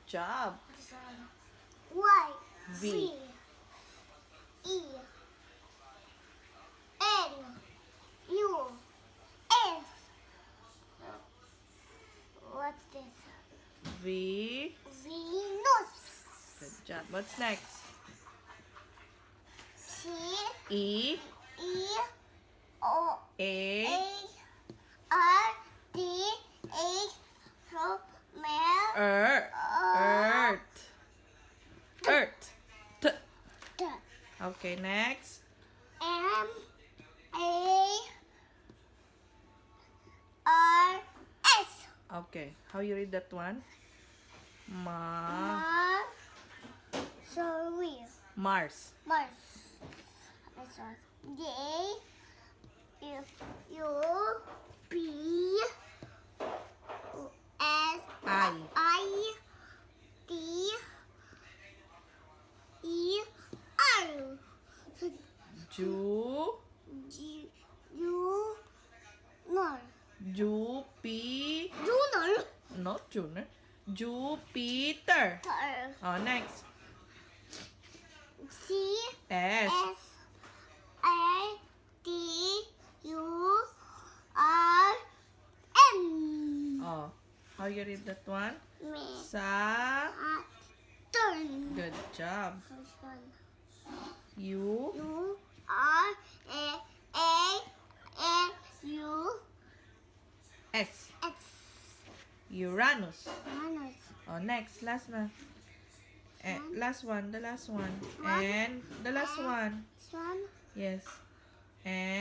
job. Y. V. E. N. U. S. What's this? V. Venus. Good job. What's next? C. E. E. O. A. A. R. D. H. Mel. Earth. Earth. T. T. Okay, next. M. A. R. S. Okay, how you read that one? Sorry. Mars. Mars. This one. J. U. P. S. I. D. E. R. Ju. G. U. Nor. Lunar. Not June. Jupiter. Tar. Oh, next. C. S. S. A. D. U. R. N. Oh, how you read that one? Me. Sa. Turn. Good job. First one. U. U. R. A. N. U. S. X. Uranus. Minus. Oh, next. Last na. The last one. One. And the last one. This one. Yes. And